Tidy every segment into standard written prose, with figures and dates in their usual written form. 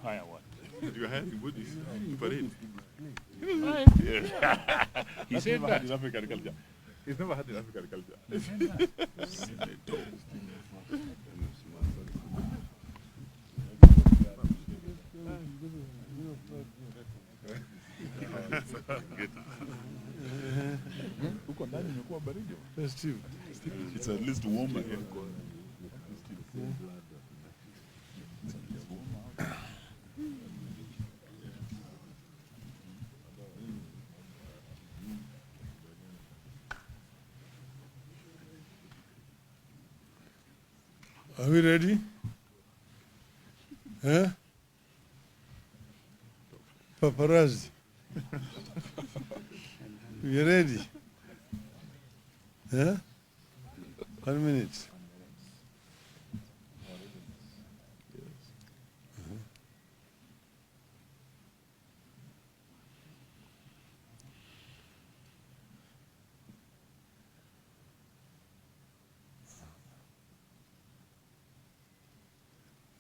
Haya what? You're hiding bodies. Parade. Yeah. He That's said never that. had in African culture. It's never had in African culture. It's at least warmer here. Are we ready? Huh? Paparazzi. We ready? Huh? 1 minute.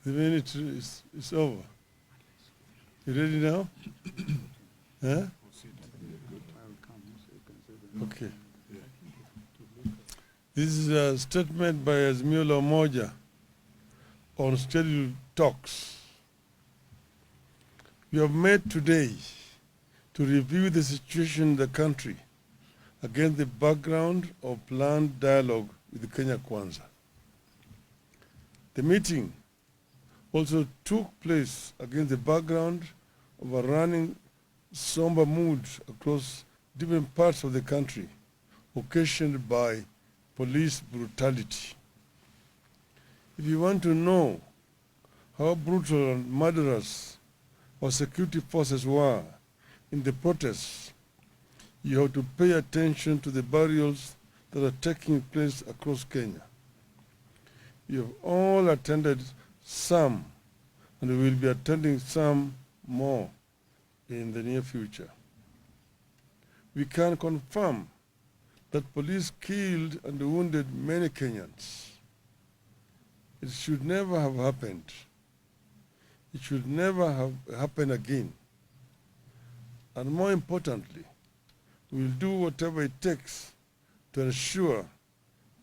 The minute is over. You ready now? Huh? Okay. This is a statement by Azimio and on scheduled talks. We have met today to review the situation in the country against the background of planned dialogue with Kenya Kwanza. The meeting also took place against the background of a running somber mood across different parts of the country, occasioned by police brutality. If you want to know how brutal and murderous our security forces were in the protests, you have to pay attention to the burials that are taking place across Kenya. You have all attended some, and we will be attending some more in the near future. We can confirm that police killed and wounded many Kenyans. It should never have happened. It should never have happened again. And more importantly, we will do whatever it takes to ensure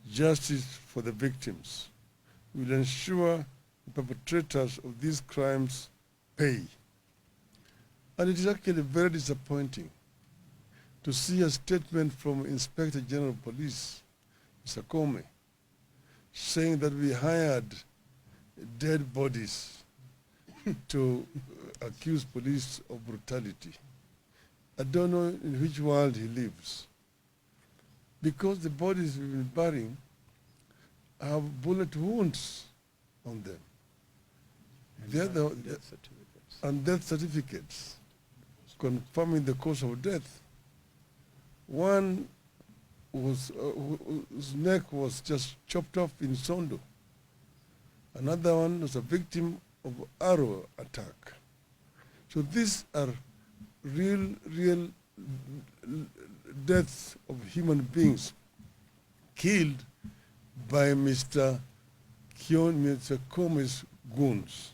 justice for the victims. We will ensure the perpetrators of these crimes pay. And it is actually very disappointing to see a statement from Inspector General of Police, Mr. Comey, saying that we hired dead bodies to accuse police of brutality. I don't know in which world he lives. Because the bodies we've been burying have bullet wounds on them. And death certificates confirming the cause of death. One whose neck was just chopped off in Sondo. Another one was a victim of arrow attack. So these are real deaths of human beings killed by Mr. Comey's goons,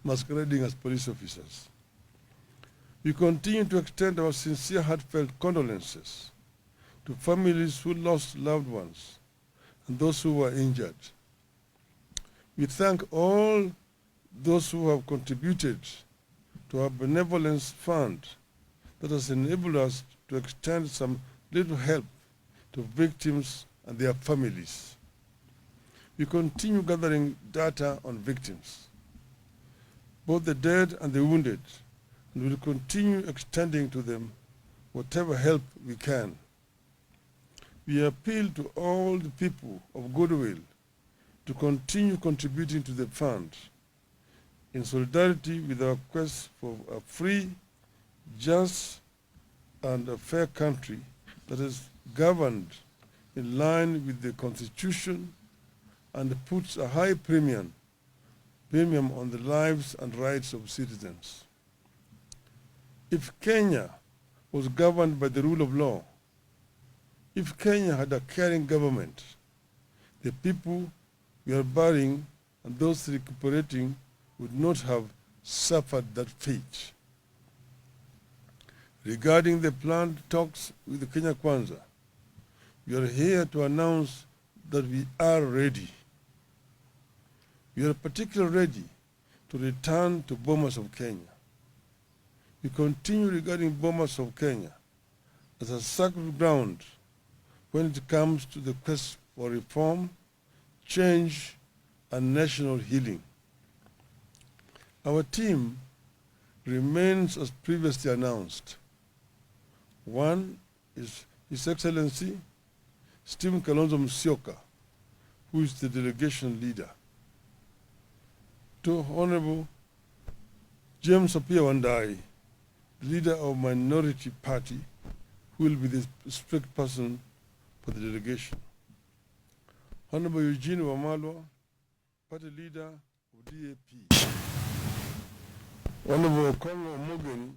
masquerading as police officers. We continue to extend our sincere, heartfelt condolences to families who lost loved ones and those who were injured. We thank all those who have contributed to our benevolence fund that has enabled us to extend some little help to victims and their families. We continue gathering data on victims, both the dead and the wounded, and will continue extending to them whatever help we can. We appeal to all the people of goodwill to continue contributing to the fund in solidarity with our quest for a free, just, and a fair country that is governed in line with the Constitution and puts a high premium on the lives and rights of citizens. If Kenya was governed by the rule of law, if Kenya had a caring government, the people we are burying and those recuperating would not have suffered that fate. Regarding the planned talks with the Kenya Kwanza, we are here to announce that we are ready. We are particularly ready to return to Bomas of Kenya. We continue regarding Bomas of Kenya as a sacred ground when it comes to the quest for reform, change, and national healing. Our team remains as previously announced. One is His Excellency Stephen Kalonzo Musyoka, who is the delegation leader. Two, Honorable James Opiah Wandayi, leader of Minority Party, who will be the spokesperson for the delegation. Honorable Eugene Wamalwa, party leader of DAP. Honorable Kongo Mogeni,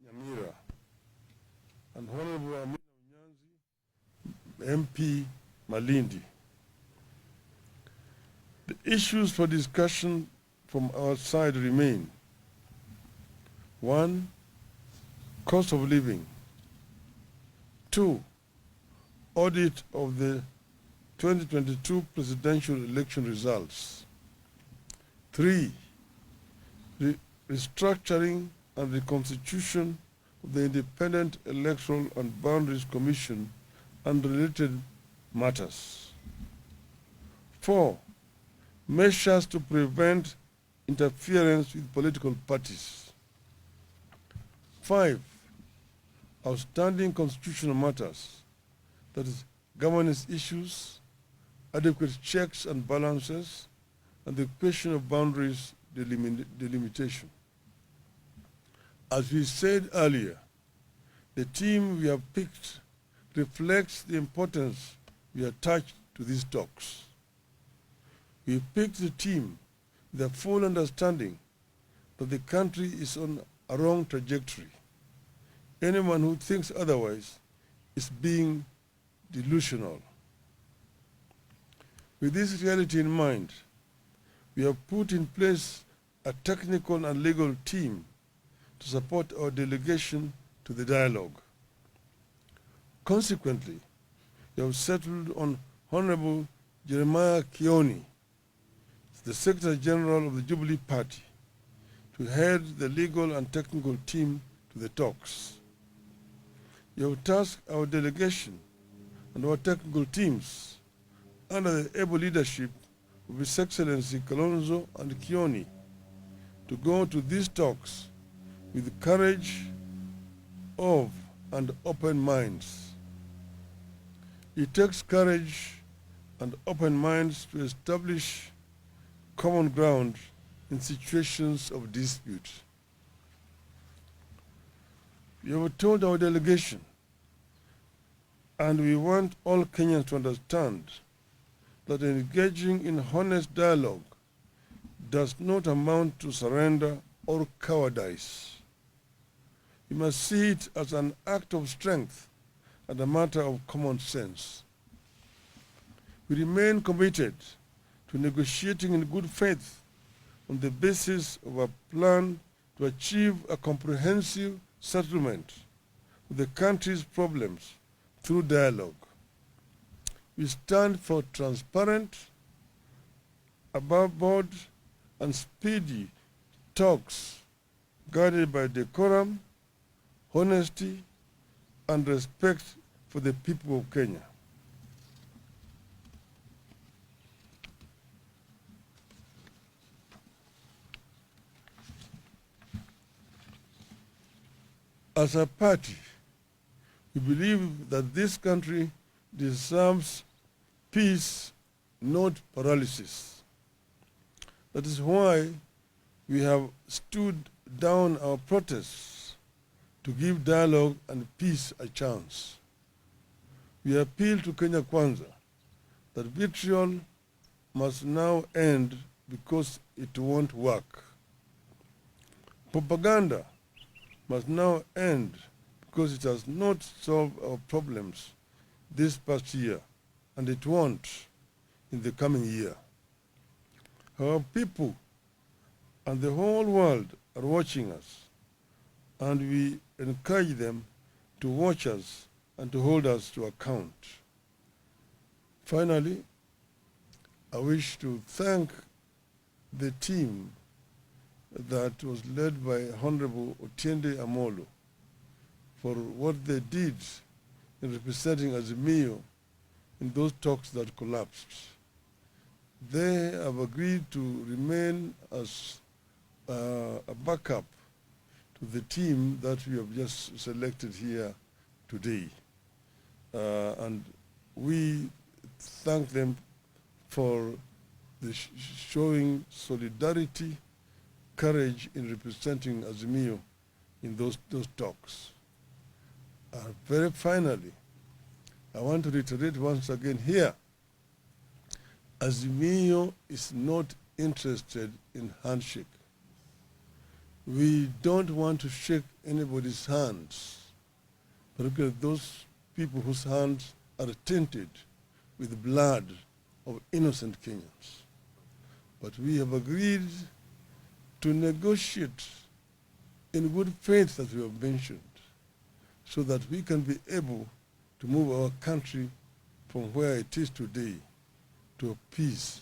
Nyamira, and Honorable Amina Unyanzi, MP Malindi. The issues for discussion from our side remain: 1, cost of living; 2, audit of the 2022 presidential election results; 3, restructuring and reconstitution of the Independent Electoral and Boundaries Commission and related matters; 4, measures to prevent interference with political parties; 5, outstanding constitutional matters, that is, governance issues, adequate checks and balances, and the question of boundaries delimitation. As we said earlier, the team we have picked reflects the importance we attach to these talks. We picked the team with a full understanding that the country is on a wrong trajectory. Anyone who thinks otherwise is being delusional. With this reality in mind, we have put in place a technical and legal team to support our delegation to the dialogue. Consequently, we have settled on Honorable Jeremiah Kioni, the Secretary General of the Jubilee Party, to head the legal and technical team to the talks. We have tasked our delegation and our technical teams under the able leadership of His Excellency Kalonzo and Kioni to go to these talks with courage of and open minds. It takes courage and open minds to establish common ground in situations of dispute. We have told our delegation, and we want all Kenyans to understand, that engaging in honest dialogue does not amount to surrender or cowardice. You must see it as an act of strength and a matter of common sense. We remain committed to negotiating in good faith on the basis of a plan to achieve a comprehensive settlement of the country's problems through dialogue. We stand for transparent, above board, and speedy talks guided by decorum, honesty, and respect for the people of Kenya. As a party, we believe that this country deserves peace, not paralysis. That is why we have stood down our protests to give dialogue and peace a chance. We appeal to Kenya Kwanza that vitriol must now end because it won't work. Propaganda must now end because it has not solved our problems this past year, and it won't in the coming year. Our people and the whole world are watching us, and we encourage them to watch us and to hold us to account. Finally, I wish to thank the team that was led by Honorable Otiende Amolo for what they did in representing Azimio in those talks that collapsed. They have agreed to remain as a backup to the team that we have just selected here today. And we thank them for the showing solidarity, courage in representing Azimio in those talks. Very finally, I want to reiterate once again here, Azimio is not interested in handshake. We don't want to shake anybody's hands, particularly those people whose hands are tainted with blood of innocent Kenyans. But we have agreed to negotiate in good faith, as we have mentioned, so that we can be able to move our country from where it is today to a peace,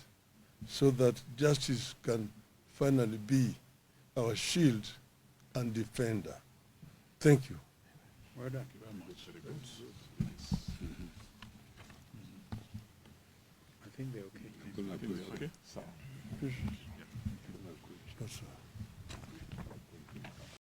so that justice can finally be our shield and defender. Thank you. Well done. Thank you very much. Very good. I think they're okay. I think we're okay. So. Appreciate it.